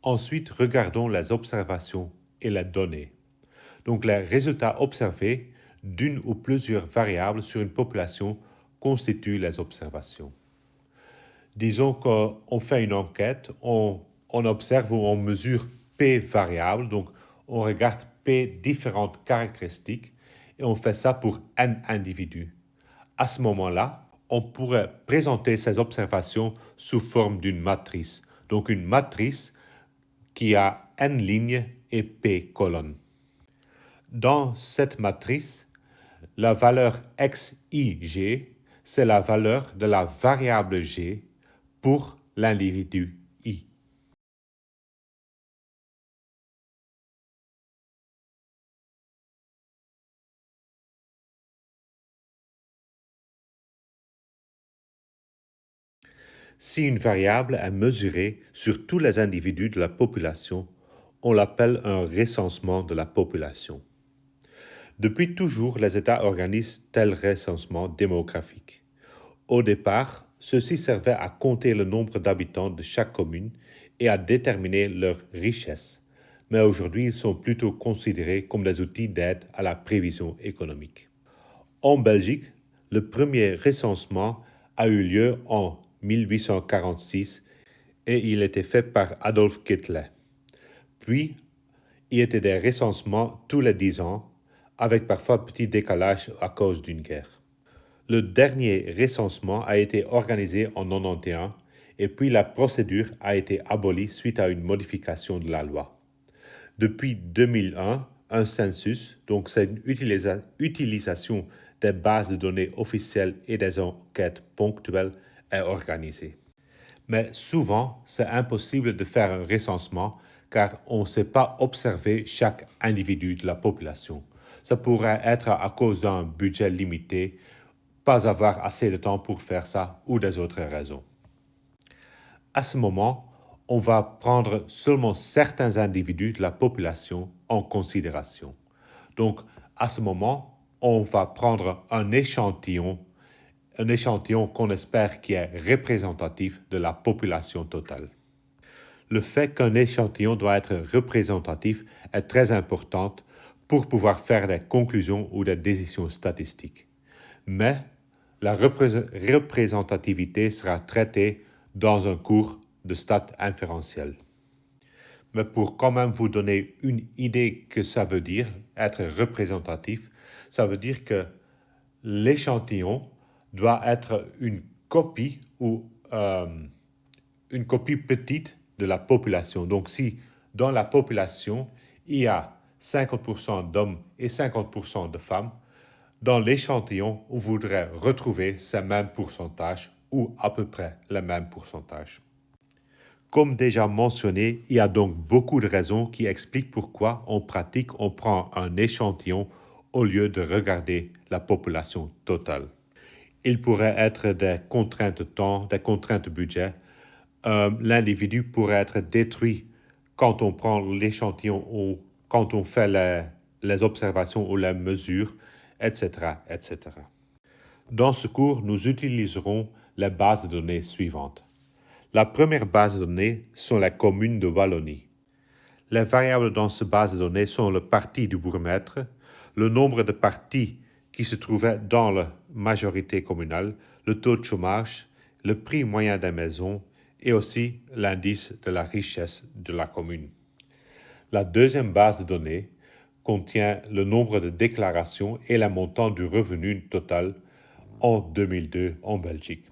Ensuite, regardons les observations et les données. Donc, les résultats observés d'une ou plusieurs variables sur une population constituent les observations. Disons qu'on fait une enquête, on observe ou on mesure P variables, donc on regarde P différentes caractéristiques et on fait ça pour N individus. À ce moment-là, on pourrait présenter ces observations sous forme d'une matrice. Donc une matrice qui a N lignes et P colonnes. Dans cette matrice, la valeur xij, c'est la valeur de la variable g pour l'individu i. Si une variable est mesurée sur tous les individus de la population, on l'appelle un recensement de la population. Depuis toujours, les États organisent tel recensement démographique. Au départ, ceux-ci servaient à compter le nombre d'habitants de chaque commune et à déterminer leur richesse, mais aujourd'hui ils sont plutôt considérés comme des outils d'aide à la prévision économique. En Belgique, le premier recensement a eu lieu en 1846 et il était fait par Adolf Hitler. Puis, il y était des recensements tous les 10 ans, avec parfois petit décalage à cause d'une guerre. Le dernier recensement a été organisé en 1991 et puis la procédure a été abolie suite à une modification de la loi. Depuis 2001, un census, donc c'est une utilisation des bases de données officielles et des enquêtes ponctuelles, est organisé. Mais souvent, c'est impossible de faire un recensement car on ne sait pas observer chaque individu de la population. Ça pourrait être à cause d'un budget limité, pas avoir assez de temps pour faire ça ou des autres raisons. À ce moment, on va prendre seulement certains individus de la population en considération. Donc, à ce moment, on va prendre un échantillon qu'on espère qui est représentatif de la population totale. Le fait qu'un échantillon doit être représentatif est très important pour pouvoir faire des conclusions ou des décisions statistiques. Mais la représentativité sera traitée dans un cours de stats inférentielles. Mais pour quand même vous donner une idée que ça veut dire, être représentatif, ça veut dire que l'échantillon doit être une copie ou une copie petite de la population. Donc si dans la population, il y a 50% d'hommes et 50% de femmes, dans l'échantillon, on voudrait retrouver ces mêmes pourcentages ou à peu près le même pourcentage. Comme déjà mentionné, il y a donc beaucoup de raisons qui expliquent pourquoi en pratique on prend un échantillon au lieu de regarder la population totale. Il pourrait être des contraintes de temps, des contraintes de budget. L'individu pourrait être détruit quand on prend l'échantillon ou quand on fait les observations ou les mesures, etc., etc. Dans ce cours, nous utiliserons les bases de données suivantes. La première base de données sont les communes de Wallonie. Les variables dans cette base de données sont le parti du bourgmestre, le nombre de partis qui se trouvaient dans la majorité communale, le taux de chômage, le prix moyen des maisons et aussi l'indice de la richesse de la commune. La deuxième base de données contient le nombre de déclarations et le montant du revenu total en 2002 en Belgique.